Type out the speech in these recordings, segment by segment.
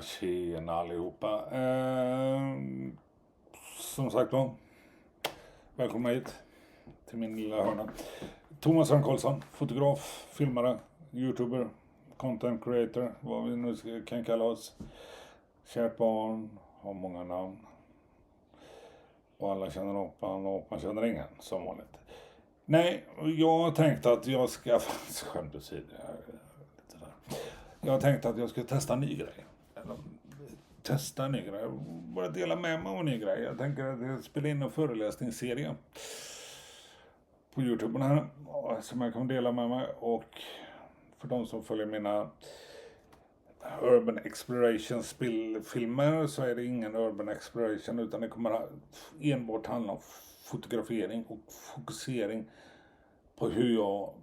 Tjena allihopa. Som sagt var, välkomna hit till min lilla hörna. Thomas Hörn Karlsson, fotograf, filmare, youtuber, content creator, vad vi nu kan kalla oss. Kärt barn, har många namn. Och alla känner apan och apan känner ingen, som vanligt. Nej, jag har tänkt att jag ska... Skämt åsido, jag har tänkt att jag ska testa en ny grej. Testa en ny grej. Bara dela med mig av en ny grej. Jag tänker att jag spelar in en föreläsningsserie på YouTube här. Som jag kan dela med mig. Och för de som följer mina Urban Exploration filmer så är det ingen Urban Exploration. Utan det kommer enbart handla om fotografering och fokusering på hur jag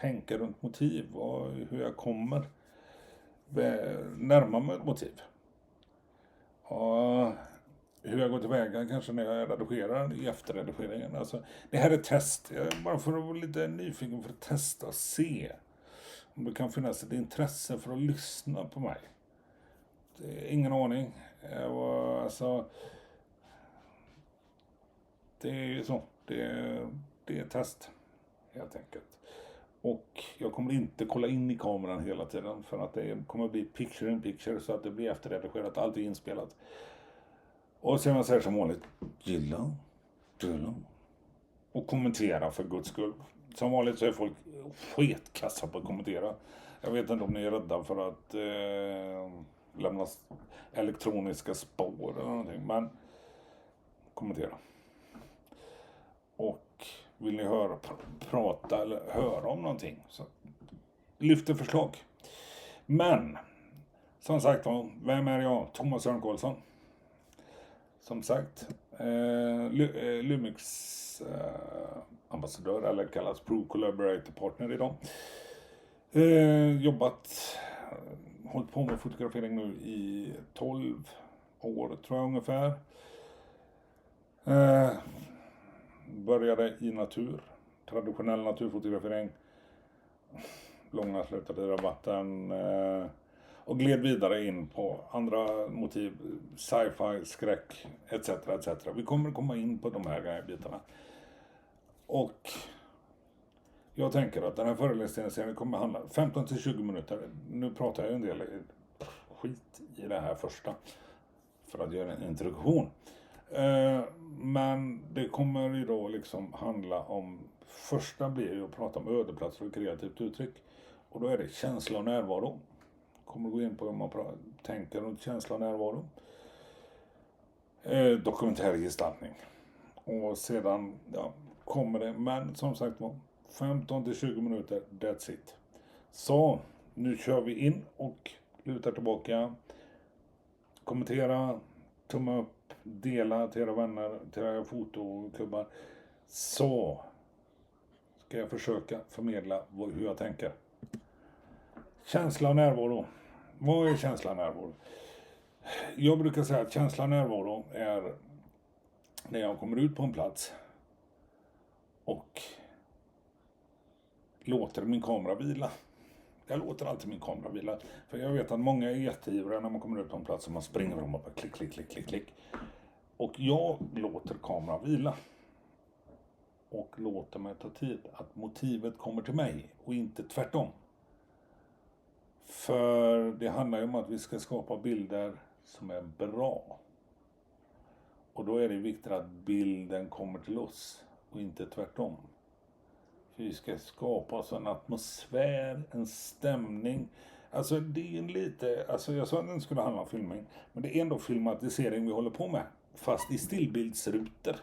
tänker runt motiv och hur jag kommer närma mig ett motiv. Och hur jag går tillväga kanske när jag redigerar i efterredigeringen. Alltså, det här är ett test. Jag är bara för att vara lite nyfiken för att testa och se om det kan finnas ett intresse för att lyssna på mig. Det är ingen aning. Det är ju så. Det är ett test helt enkelt. Och jag kommer inte kolla in i kameran hela tiden för att det kommer bli picture in picture så att det blir efterredigerat, allt är inspelat. Och sen man säger som vanligt, gilla och kommentera för guds skull. Som vanligt så är folk skitkassa på att kommentera. Jag vet inte om ni är rädda för att lämna elektroniska spår eller någonting, men kommentera. Och vill ni prata eller höra om någonting så lyfter förslag. Men som sagt, vem är jag? Thomas Hörn Karlsson. Som sagt, Lumix ambassadör eller kallas Pro Collaborator Partner idag. Hållit på med fotografering nu i 12 år tror jag ungefär. Började i traditionell naturfotografering, långa slutade i rabatten och gled vidare in på andra motiv, sci-fi, skräck etc. Vi kommer komma in på de här bitarna. Och jag tänker att den här föreläsningen kommer handla 15-20 minuter. Nu pratar jag en del skit i det här första för att göra en introduktion. Men det kommer ju då liksom handla om, första blir ju att prata om ödeplatser och kreativt uttryck. Och då är det känsla och närvaro. Kommer gå in på hur man tänker runt känsla och närvaro. Dokumentär gestaltning. Och sedan kommer det, men som sagt 15-20 minuter, that's it. Så, nu kör vi in och lutar tillbaka. Kommentera, tumma upp, dela till era vänner, till era fotoklubbar. Så ska jag försöka förmedla hur jag tänker. Känsla och närvaro. Vad är känsla och närvaro? Jag brukar säga att känsla och närvaro är när jag kommer ut på en plats och låter min kamera vila. Jag låter alltid min kamera vila. För jag vet att många är jätteivriga när man kommer ut på en plats och man springer fram och bara klick. Och jag låter kameran vila. Och låter mig ta tid. Att motivet kommer till mig och inte tvärtom. För det handlar ju om att vi ska skapa bilder som är bra. Och då är det viktigt att bilden kommer till oss och inte tvärtom. För vi ska skapa oss en atmosfär, en stämning. Alltså det är jag sa att den skulle handla om filmning. Men det är ändå filmatisering vi håller på med. Fast i stillbildsrutor.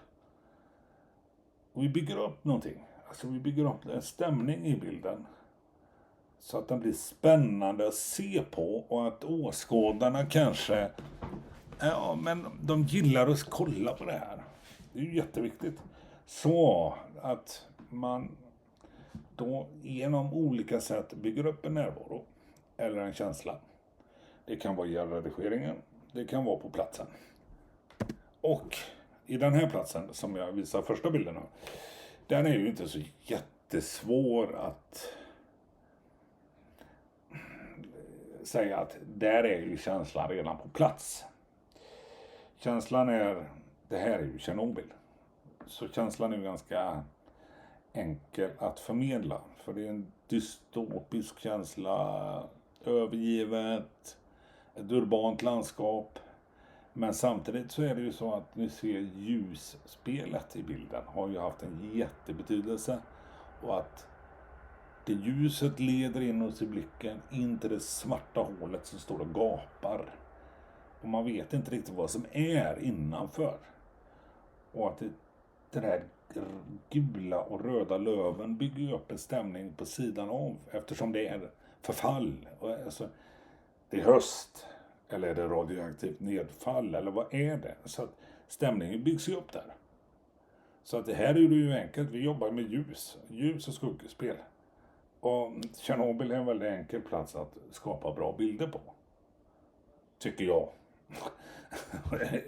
Och vi bygger upp någonting. Alltså vi bygger upp en stämning i bilden. Så att den blir spännande att se på. Och att åskådarna kanske... Ja, men de gillar att kolla på det här. Det är ju jätteviktigt. Så att man då genom olika sätt bygger upp en närvaro. Eller en känsla. Det kan vara i redigeringen. Det kan vara på platsen. Och i den här platsen som jag visar första bilden av. Den är ju inte så jättesvår att säga att där är ju känslan redan på plats. Känslan är, det här är ju Tjernobyl. Så känslan är ju ganska enkel att förmedla. För det är en dystopisk känsla, övergivet, ett urbant landskap. Men samtidigt så är det ju så att ni ser ljusspelet i bilden har ju haft en jättebetydelse. Och att det ljuset leder in oss i blicken, in till det svarta hålet som står och gapar. Och man vet inte riktigt vad som är innanför. Och att det här gula och röda löven bygger upp en stämning på sidan av. Eftersom det är förfall. Och alltså, det är höst. Eller är det radioaktivt nedfall? Eller vad är det? Så att stämningen byggs ju upp där. Så att det här är ju enkelt. Vi jobbar med ljus och skuggspel. Och Tjernobyl är en väldigt enkel plats att skapa bra bilder på. Tycker jag.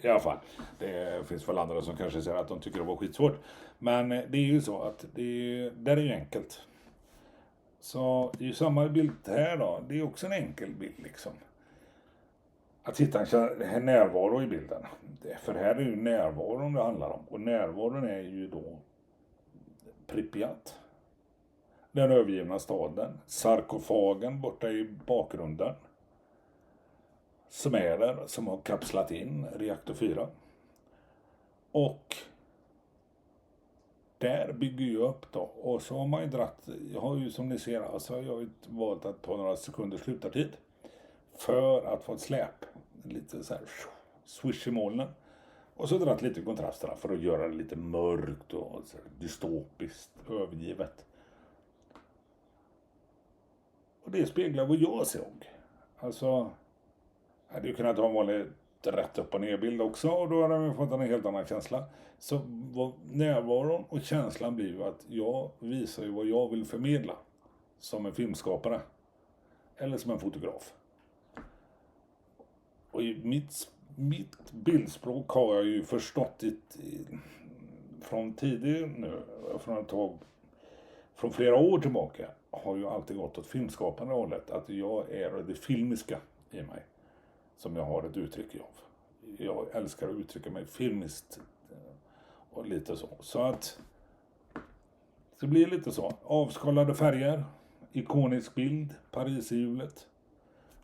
I alla fall. Det finns väl andra som kanske säger att de tycker det var skitsvårt. Men det är ju så att där är ju enkelt. Så det är ju samma bild här då. Det är också en enkel bild liksom. Att hitta en närvaro i bilden. För här är ju närvaron det handlar om. Och närvaron är ju då Pripyat. Den övergivna staden. Sarkofagen borta i bakgrunden. Som är där. Som har kapslat in reaktor 4. Och där bygger ju upp då. Och så har man ju dratt. Jag har ju som ni ser. Alltså jag har ju valt att ta några sekunder slutartid. För att få ett släp. Lite så här swish i molnen. Och så dratt lite kontrasterna för att göra det lite mörkt och så dystopiskt övergivet. Och det speglar vad jag såg. Alltså, jag hade ju kunnat ha en vanlig rätt upp och ner bild också. Och då hade vi fått en helt annan känsla. Så närvaron och känslan blir ju att jag visar ju vad jag vill förmedla. Som en filmskapare. Eller som en fotograf. Och i mitt bildspråk har jag ju förstått från tidigare nu, från flera år tillbaka, har ju alltid gått åt filmskapande hållet. Att jag är det filmiska i mig, som jag har ett uttryck av. Jag älskar att uttrycka mig filmiskt och lite så. Så att det blir lite så. Avskalade färger, ikonisk bild, Pariserhjulet.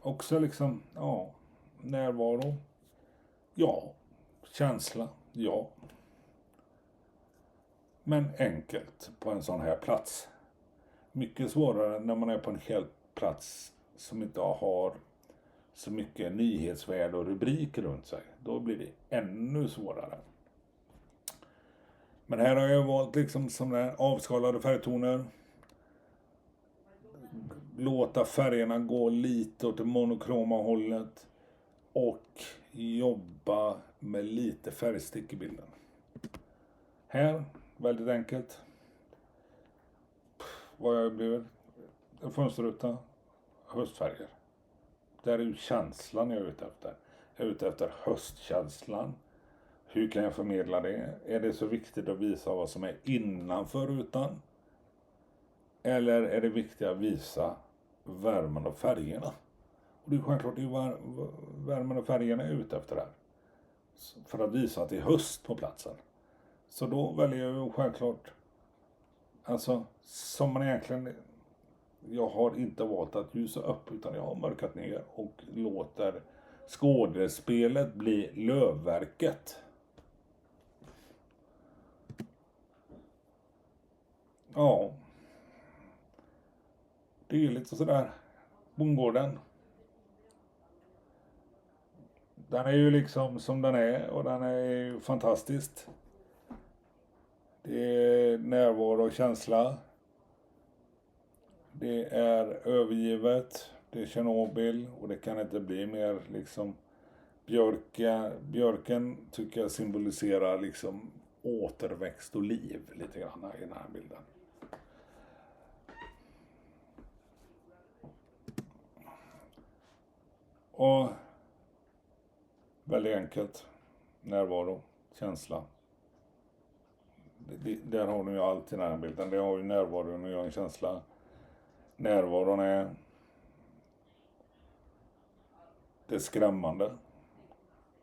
Också liksom, ja, närvaro. Ja. Känsla. Ja. Men enkelt på en sån här plats. Mycket svårare när man är på en hel plats som inte har så mycket nyhetsvärde och rubriker runt sig. Då blir det ännu svårare. Men här har jag valt liksom som där avskalade färgtoner. Låta färgerna gå lite åt det monokroma hållet. Och jobba med lite färgstick i bilden. Här, väldigt enkelt. Vad jag blivit? En fönsterruta, höstfärger. Där är ju känslan jag är ute efter. Jag är ute efter höstkänslan. Hur kan jag förmedla det? Är det så viktigt att visa vad som är innanför rutan? Eller är det viktigt att visa värmen och färgerna? Och det är självklart det är värmen och färgerna är ute efter det här. För att visa att det är höst på platsen. Så då väljer jag ju självklart, alltså som man egentligen, jag har inte valt att ljusa upp utan jag har mörkat ner och låter skådespelet bli lövverket. Ja. Det är lite sådär, bondgården. Den är ju liksom som den är och den är ju fantastiskt. Det är närvaro och känsla. Det är övergivet. Det är Tjernobyl och det kan inte bli mer liksom. Björken tycker jag symboliserar liksom återväxt och liv lite grann i den här bilden. Och väldigt enkelt. Närvaro, känsla. Där har ni ju allt i den här bilden. Det har ju närvaron och jag en känsla. Närvaron är Det är skrämmande.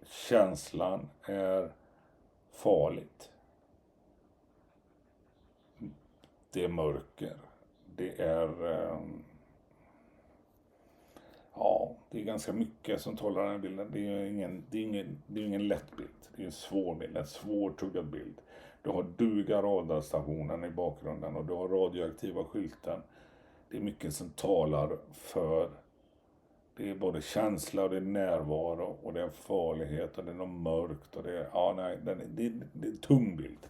Känslan är farligt. Det är mörker. Det är... det är ganska mycket som talar den här bilden. Det är ingen lätt bild. Det är en svår bild. En svårtuggad bild. Du har duga radarstationen i bakgrunden och du har radioaktiva skylten. Det är mycket som talar för... Det är både känsla och det är närvaro och det är farlighet och det är något mörkt och det är... det är en tung bild.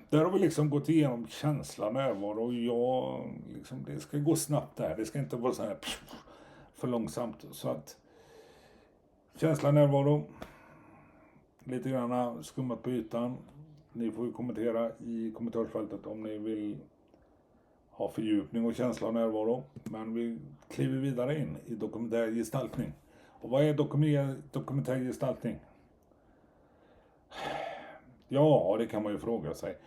Där har vi liksom gått igenom känsla, närvaro och det ska gå snabbt där. Det ska inte vara så här för långsamt. Så att känsla, närvaro, lite grann skummat på ytan. Ni får ju kommentera i kommentarsfältet om ni vill ha fördjupning och känsla och närvaro. Men vi kliver vidare in i dokumentär gestaltning. Och vad är dokumentär gestaltning? Ja, det kan man ju fråga sig.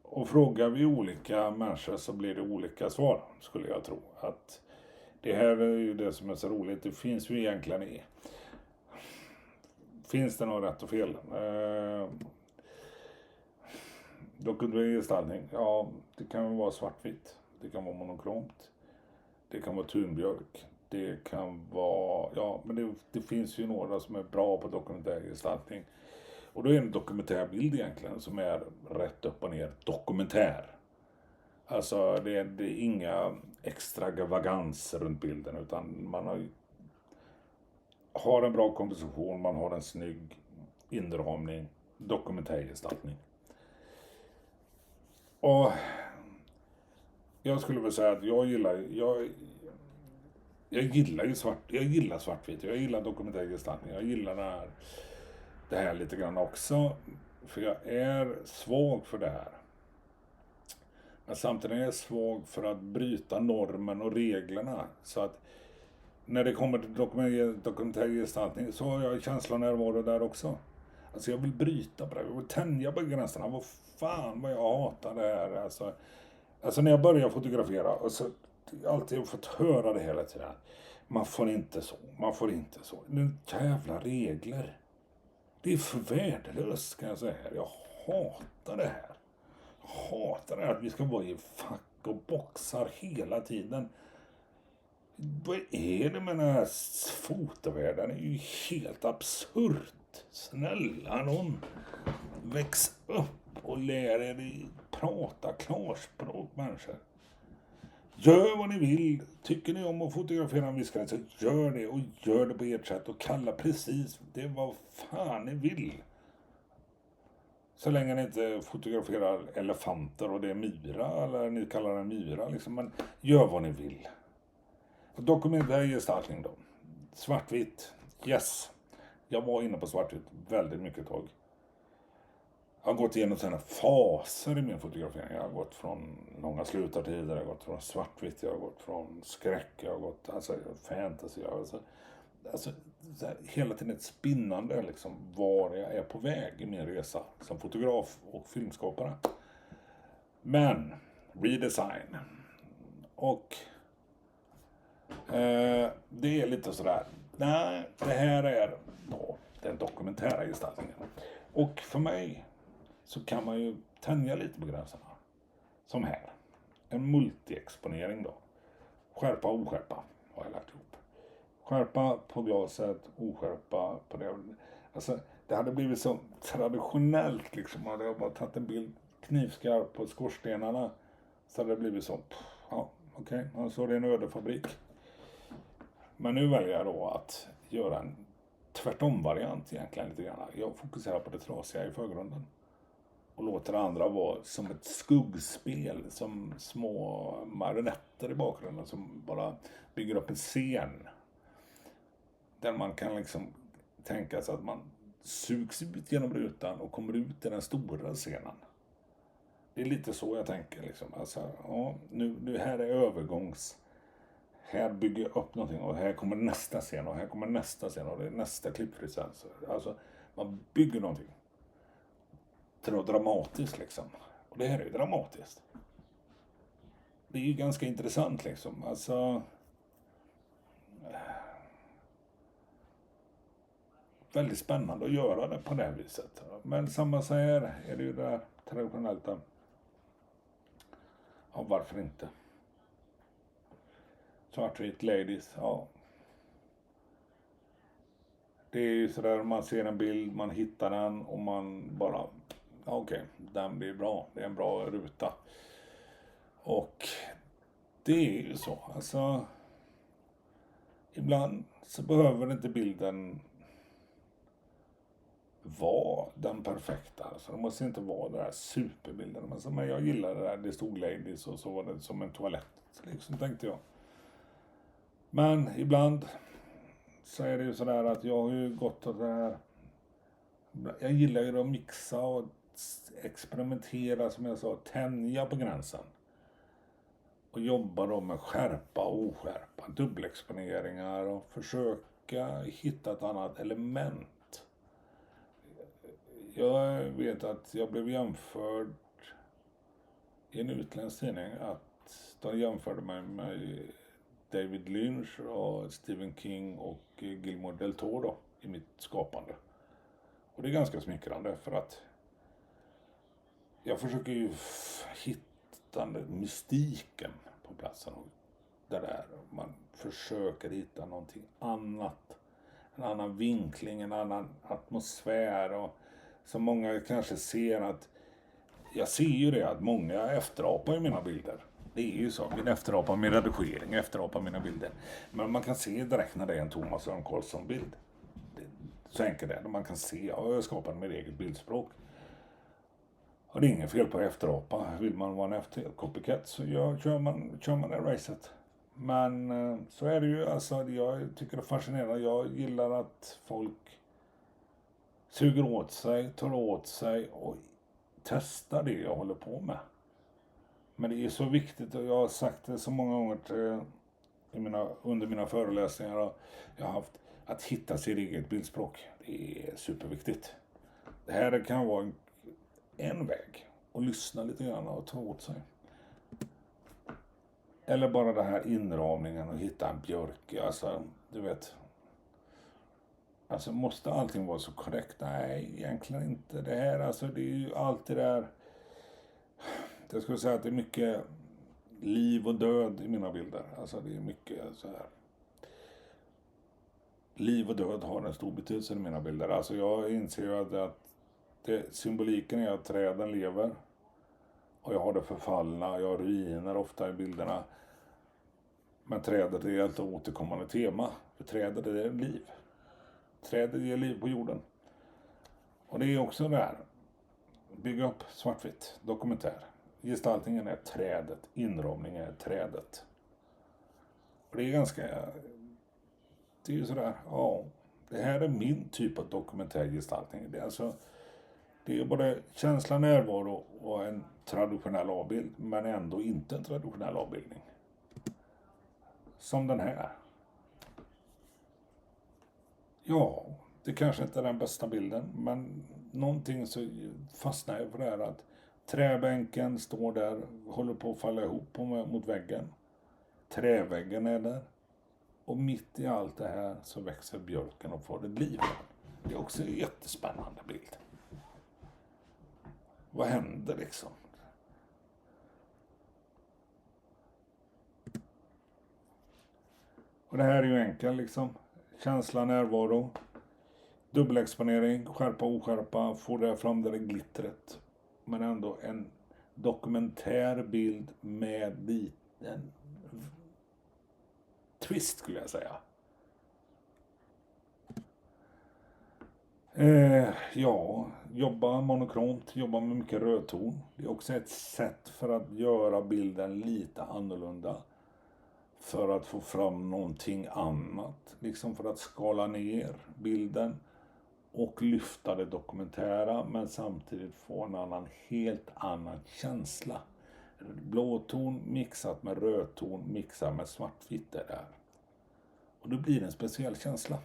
Och frågar vi olika människor så blir det olika svar, skulle jag tro. Att det här är ju det som är så roligt. Det finns ju egentligen finns det något rätt och fel? Dokumentär gestaltning, ja, det kan vara svartvitt. Det kan vara monokromt. Det kan vara tunbjörk. Det kan vara, men det finns ju några som är bra på dokumentär gestaltning. Och då är det en dokumentärbild egentligen som är rätt upp och ner dokumentär. Alltså det är inga extravaganser runt bilden utan man har en bra komposition, man har en snygg inramning, dokumentärgestaltning. Och jag skulle väl säga att jag gillar svartvitt, jag gillar dokumentärgestaltning, jag gillar det här lite grann också, för jag är svag för det här. Men samtidigt är jag svag för att bryta normen och reglerna. Så att när det kommer till dokumentärgestaltning så har jag känslan närvaro där också. Alltså jag vill bryta på det, jag vill tänja på gränserna. Vad fan vad jag hatar det här. Alltså när jag börjar fotografera, och så alltid fått höra det hela tiden. Man får inte så. Det är jävla regler. Det är för värdelöst, kan jag säga. Jag hatar det här. Jag hatar det här att vi ska vara i fack och boxar hela tiden. Vad är det med den här fotovärlden? Det är ju helt absurt. Snälla någon. Väx upp och lär er prata klarspråk, människor. Gör vad ni vill. Tycker ni om att fotografera en viss grej så gör det, och gör det på ert sätt och kalla precis det vad fan ni vill. Så länge ni inte fotograferar elefanter och det är myra, eller ni kallar det myra liksom, men gör vad ni vill. Dokumentär gestaltning då. Svartvitt. Yes. Jag var inne på svartvitt väldigt mycket ett tag. Jag har gått igenom sådana faser i min fotografering. Jag har gått från långa slutartider, jag har gått från svartvitt, jag har gått från skräck, jag har gått fantasy. Alltså hela tiden ett spinnande liksom, var jag är på väg i min resa som fotograf och filmskapare. Men redesign. Och det är lite sådär. Nej, det här är den dokumentära gestaltningen. Och för mig så kan man ju tänja lite på gränserna. Som här. En multiexponering då. Skärpa och oskärpa har jag lagt ihop. Skärpa på glaset, oskärpa på det. Alltså det hade blivit så traditionellt liksom. Hade jag bara tagit en bild knivskarp på skorstenarna så hade det blivit så. Ja, okej. Så det är en ödefabrik. Men nu väljer jag då att göra en tvärtom-variant egentligen lite grann. Jag fokuserar på det trasiga i förgrunden. Och låter det andra vara som ett skuggspel, som små marionetter i bakgrunden som bara bygger upp en scen. Där man kan liksom tänka sig att man sugs ut genom rutan och kommer ut i den stora scenen. Det är lite så jag tänker liksom. Alltså, ja, nu här är övergångs... Här bygger jag upp någonting och här kommer nästa scen och här kommer nästa scen och det är nästa klippfrekvens. Alltså man bygger någonting. Till något dramatiskt liksom. Och det här är ju dramatiskt. Det är ju ganska intressant liksom. Alltså väldigt spännande att göra det på det här viset. Men samma så här är det ju där traditionellt. Ja, varför inte? Svartvit ladies, ja. Det är ju sådär, man ser en bild, man hittar den och man bara, okej, den blir bra. Det är en bra ruta. Och det är ju så, alltså ibland så behöver inte bilden vara den perfekta. Alltså det måste inte vara den där superbilden. Men jag gillar det där, det stod ladies och så var det som en toalett. Liksom tänkte jag. Men ibland så är det ju sådär att jag har ju gått och det här. Jag gillar ju att mixa och experimentera, som jag sa, tänja på gränsen. Och jobba då med skärpa och oskärpa, dubbelexponeringar och försöka hitta ett annat element. Jag vet att jag blev jämförd i en utländsk tidning att de jämförde mig med David Lynch och Stephen King och Guillermo del Toro i mitt skapande. Och det är ganska smickrande för att jag försöker ju hitta mystiken på platsen. Och där man försöker hitta någonting annat. En annan vinkling, en annan atmosfär. Och så många kanske ser att, jag ser ju det att många efterapar mina bilder. Det är ju så, min efterapar min redigering, efterapar mina bilder. Men man kan se direkt när det är en Thomas Örn Karlsson-bild. Så enkelt är det, man kan se, ja, jag skapar mitt eget bildspråk. Och det är inget fel på efterapa. Vill man vara en copycat så kör man det racet. Men så är det ju, alltså jag tycker det är fascinerande. Jag gillar att folk suger åt sig, tar åt sig och testar det jag håller på med. Men det är så viktigt, och jag har sagt det så många gånger under mina föreläsningar jag har haft, att hitta sitt eget bildspråk. Det är superviktigt. Det här kan vara en väg och lyssna lite grann och ta åt sig. Eller bara det här inramningen och hitta en björk. Alltså, du vet. Alltså, måste allting vara så korrekt? Nej, egentligen inte. Det här, alltså, det är ju alltid där. Jag skulle säga att det är mycket liv och död i mina bilder. Alltså, det är mycket så här. Liv och död har en stor betydelse i mina bilder. Alltså, jag inser ju att symboliken är att träden lever. Och jag har det förfallna, jag har ruiner ofta i bilderna. Men trädet är ett återkommande tema. För trädet är liv. Trädet ger liv på jorden. Och det är också där. Bygga upp svartvitt, dokumentär. Gestaltningen är trädet, inramningen är trädet. Och det är ganska, det är ju sådär, ja, det här är min typ av dokumentärgestaltning. Det är alltså, det är både känsla, närvaro och en traditionell avbild, men ändå inte en traditionell avbildning. Som den här. Ja, det kanske inte är den bästa bilden, men någonting så fastnar jag för det här att träbänken står där, håller på att falla ihop mot väggen. Träväggen är där. Och mitt i allt det här så växer björken och får ett liv. Det är också en jättespännande bild. Vad händer liksom? Och det här är ju enkelt liksom. Känsla, närvaro. Dubbelexponering, skärpa, oskärpa. Få det fram det glittret. Men ändå en dokumentär bild med liten twist skulle jag säga. Ja, jobba monokromt, jobba med mycket rödton. Det är också ett sätt för att göra bilden lite annorlunda. För att få fram någonting annat. Liksom för att skala ner bilden och lyfta det dokumentära, men samtidigt få en helt annan känsla. Blåton mixat med rödton mixat med svartvitt är där. Och då blir det en speciell känsla.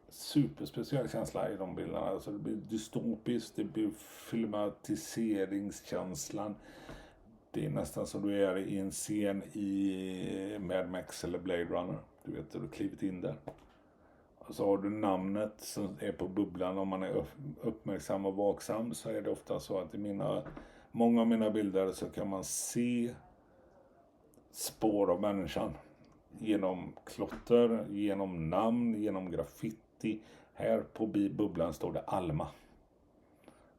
Superspeciell känsla i de bilderna. Alltså det blir dystopiskt, det blir filmatiseringskänslan. Det är nästan som du är i en scen i Mad Max eller Blade Runner. Du vet, du har klivit in där. Och så har du namnet som är på bubblan. Om man är uppmärksam och vaksam så är det ofta så att i många av mina bilder så kan man se spår av människan. Genom klotter, genom namn, genom graffiti. Här på bubblan står det Alma.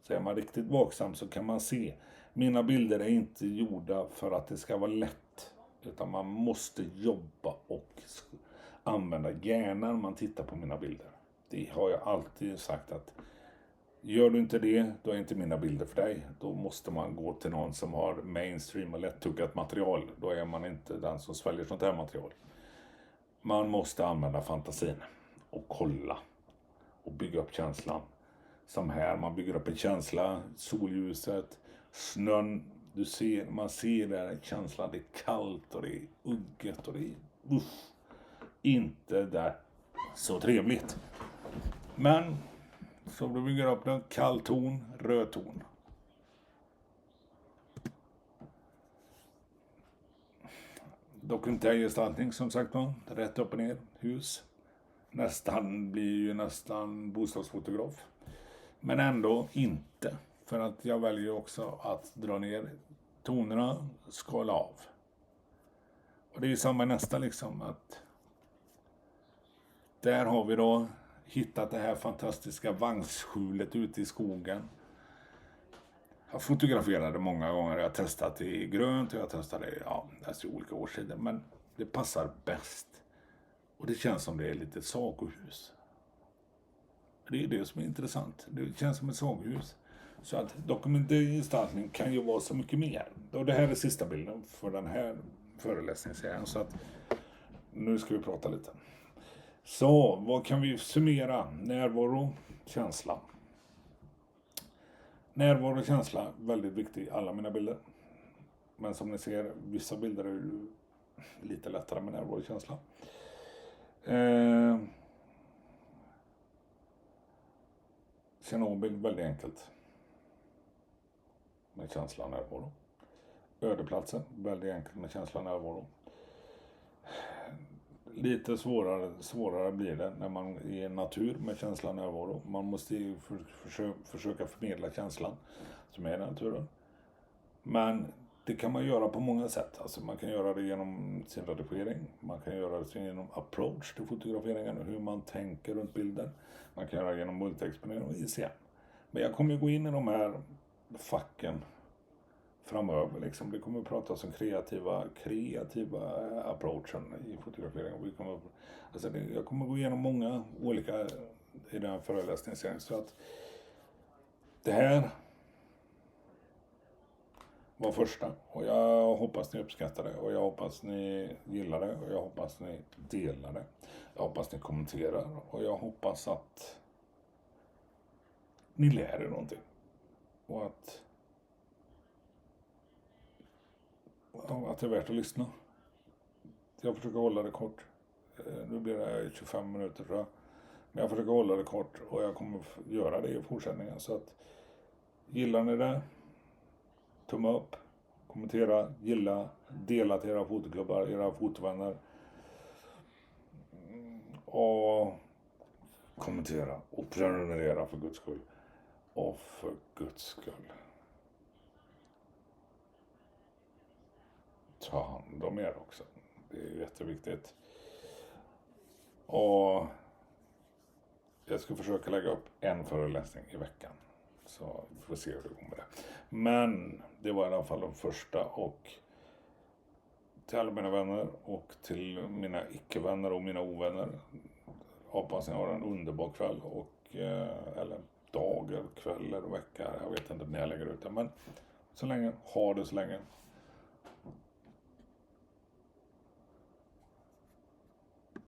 Så är man riktigt vaksam så kan man se. Mina bilder är inte gjorda för att det ska vara lätt. Utan man måste jobba och använda hjärnan när man tittar på mina bilder. Det har jag alltid sagt att gör du inte det, då är inte mina bilder för dig. Då måste man gå till någon som har mainstream och lättuggat material. Då är man inte den som sväljer sånt här material. Man måste använda fantasin och kolla och bygga upp känslan. Som här, man bygger upp en känsla, solljuset, snön, man ser där känslan, det är kallt och det är ugget och det är inte där så trevligt. Men så du bygger upp en kall ton, röd ton. Dokumentärgestaltning som sagt var, rätt upp och ner, hus. Blir ju nästan bostadsfotograf. Men ändå inte. För att jag väljer också att dra ner tonerna, skala av. Och det är ju samma nästa liksom att där har vi då hittat det här fantastiska vagnsskjulet ute i skogen. Jag fotograferade många gånger, jag har testat det i grönt och jag testade i olika årstider. Men det passar bäst. Och det känns som det är lite sagohus. Det är det som är intressant. Det känns som ett sagohus. Så att dokumentärgestaltning kan ju vara så mycket mer. Och det här är sista bilden för den här föreläsningsserien. Så att nu ska vi prata lite. Så vad kan vi summera? Närvaro, känsla. Närvaro och känsla, väldigt viktigt i alla mina bilder. Men som ni ser, vissa bilder är ju lite lättare med närvaro och känsla. Tjernobyl, väldigt enkelt. Med känsla och närvaro. Ödeplatsen, väldigt enkelt med känsla och närvaro. Lite svårare blir det när man är i natur med känsla och närvaro. Man måste ju försöka förmedla känslan som är i naturen. Men det kan man göra på många sätt. Alltså man kan göra det genom sin redigering. Man kan göra det genom approach till fotograferingen och hur man tänker runt bilden. Man kan göra det genom multiexponering och ICM. Men jag kommer gå in i de här facken framöver. Liksom. Det kommer att pratas om kreativa approachen i fotografering. Jag kommer gå igenom många olika i den här föreläsningen. Så att det här var första. Och jag hoppas ni uppskattar det. Och jag hoppas ni gillar det. Och jag hoppas ni delar det. Jag hoppas ni kommenterar. Och jag hoppas att ni lär er någonting. Och att det är värt att lyssna. Jag försöker hålla det kort. Nu blir det 25 minuter tror jag. Men jag försöker hålla det kort och jag kommer göra det i fortsättningen. Så att gillar ni det, tumma upp, kommentera, gilla, dela till era fotoklubbar, era fotovänner. Och kommentera och prenumerera för Guds skull. Och för Guds skull. Ta hand om er också. Det är jätteviktigt. Och jag ska försöka lägga upp en föreläsning i veckan. Så vi får se hur det går med det. Men det var i alla fall de första. Och till alla mina vänner och till mina icke-vänner och mina ovänner. Hoppas ni har en underbar kväll. Eller dag, eller kväll eller vecka. Jag vet inte när jag lägger ut det. Men så länge, ha det så länge.